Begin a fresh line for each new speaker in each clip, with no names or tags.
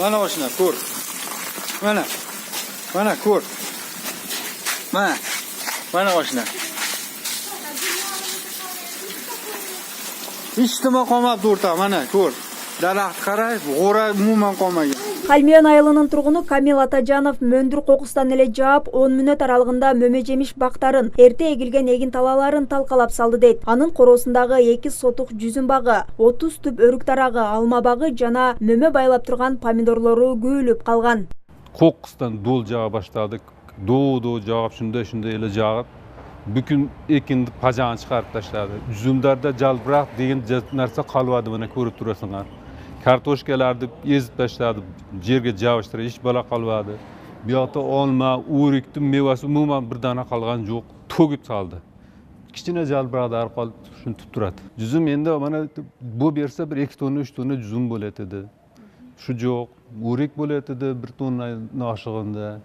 Mana oshna ko'r. Mana ko'r. Mana oshna. Hech nima qolmabdi o'rta, mana ko'r. Daraxt qaray, g'ora umuman qolmagan.
Халмион айылынын тургуну Камил Атажанов мөндүр кокустан эле жаап 10 мүнөт аралыгында мөмө жемиш бактарын, эрте эгилген эгин талааларын талкалап салды дейт. Анын коросундагы 2 сотук жүзүм багы, 30 түп өрүк тарагы, алма багы жана мөмө байлап турган помидорлору көөлүп калган.
Кокустан дол жаға баштадык. Доо жаап шундай эле жаап бүкүн экинди пажаны чыгарып таштады. Жүзүмдөрдө жалбырак деген нерсе калбады, мына көрүп турасыңар. Kartoshkalarni ezib tashladi, yerga javishtirib, hech bola qolmadi. Bu yoqda olma, o'rikning mevasi umuman bir dona qolgan yo'q, to'gib soldi. Kichkina jalbiroqlar qolib shuni tutib turadi. Juzum endi mana bu bersa bir 2 tonna, 3 tonna juzum bo'latadi. Shu yo'q, o'rik bo'latadi 1 tonna noshig'inda,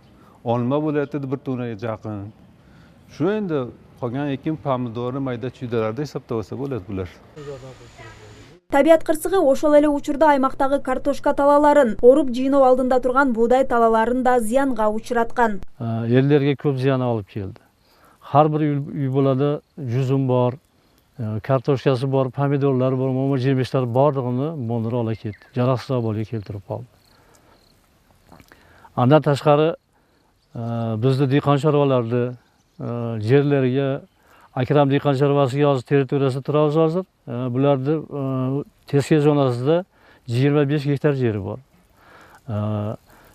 olma bo'latadi 1 tonnaga yaqin. Shu endi qolgan ekin pomidorni mayda chuydalarda hisobda olsa bo'ladi bular.
Табиат кырсыгы ошол эле учурда аймактагы картошка талааларын, оруп жыйноо алдында турган буудай талааларын да зыянга учураткан.
Ellерге көп зыян алып келди. Har bir uy bo'ladi, жүзүм бар, kartoshkasi бар, pomidorlar бар, momo жемиштер бардыгын монур ала кетти. Жараксыз абалга келтирип калды. Андан ташкары бизди дыйкан чарбаларды жерлерге Akram Diykan Şarvası'ya yazı teritoriyası turabız hazır. Bularda tezke zonasında 25 hektar yeri var.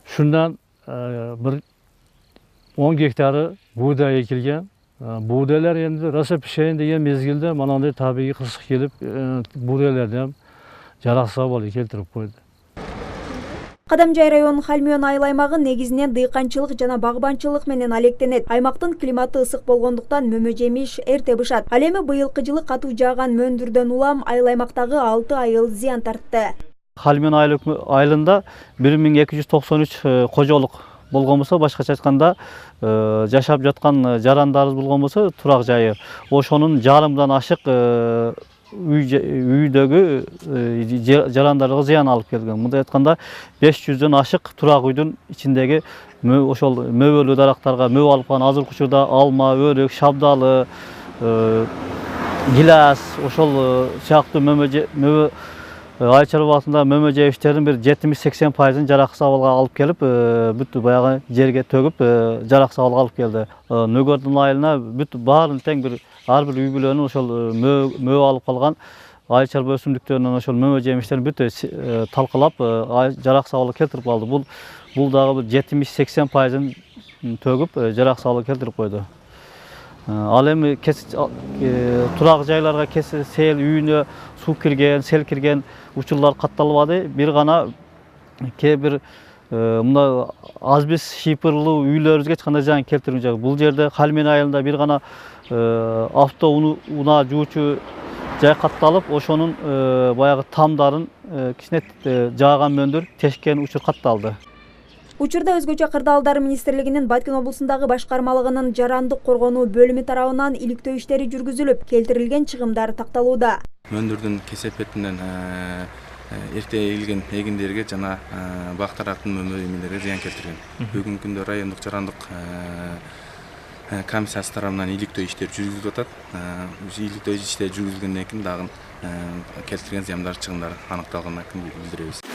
Şundan bir 10 hektarı buğday ekilgen. Buğdaylar endi rasa pişeyin degan mezgilde mananday tabiiy qısıq kelip buğdaylardan жараксыз абалга keltirip koydu.
Кадамжай районунун Халмион айыл аймагы негизинен дыйканчылык жана багбанчылык менен алектенет. Аймактын климаты ысык болгондуктан мөмө жемиш эрте бышат. Ал эми быйылкы жылы катуу жааган мөндүрдөн улам айыл аймактагы 6 айыл зыян тартты.
Халмион айылында 1293 кожолук болгон болсо, башкача айтканда жашап жаткан жарандарыбыз болгон болсо, турак жайы ошонун жарымдан ашык үйдөгү жарандарга зыян алып келген. Мындай айтканда 500дөн ашык турак үйдүн ичиндеги ошол мөбөлүү дарактарга мөбө алып калган азыркы учурда алма, өрүк, шабдалы, гилас, ошол сыяктуу мөбө айыл чарбасында мөмө жебиштердин бир 70-80% жараксыз абалга алып келип, бүт баягы жерге төгүп, жараксыз абалга алып келди. Нөгөрдүн айылына бүт баарын тең бир ар бир үй бүлөнүн ошол мөбө алып калган айыл чарба өсүмдүктөрүнөн ошол мөмө жемиштерин бүт талкалап, жараксыз абалга келтирип алды. Бул дагы 70-80%ын төгүп, жараксыз абалга келтирип койду. Ал эми турак жайларга сел үйүнө суу кирген, сел кирген учурлар катталбады. Бир гана кээ бир мына азбес шипырлуу үйлөрүбүзгө эч кандай зыян келтирген жок. Бул жерде Халмион айылында бир гана авто унаа жуучу жай катталып, ошонун баягы тамдарын кичине жааган мөндүр тешкен учур катталды.
Учурда өзгөчө кырдаалдар министрлигинин Баткен облусундагы башкармалыгынын жарандык коргонуу бөлүмү тарабынан иликтөө иштери жүргүзүлүп, келтирилген чыгымдар такталууда.
Мөндүрдүн кесепетинен эрте эгилген эгиндерге жана бак тараптын мөмө эмелерге зыян келтирген. Бүгүнкү күндө райондук жарандык комиссиясы тарабынан иликтөө иштери жүргүзүлүп атат. Иликтөө иштери жүргүзүлгөндөн кийин дагы келтирген зыяндар чыгымдар аныкталгандан кийин билдиребиз.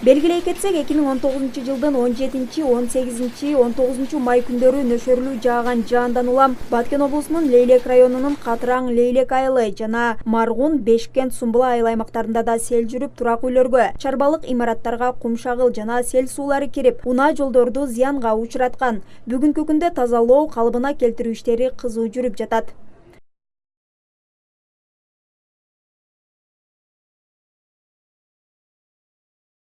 Белгилей кетсек, 2019 жылдын 17-18-19 май күндөрү нөшөрлүү жааган жаандан улам Баткен облусунун Лейлек районунун Катыраң Лейлек айылы жана Маргун, Бешкент, Сумбула айыл аймактарында да сел жүрүп, турак үйлөргө, чарбалык имараттарга кум шагыл жана сел суулары кирип, унаа жолдорду зыянга учураткан. Бүгүнкү күндө тазалоо, калыбына келтирүү иштери кызуу жүрүп жатат.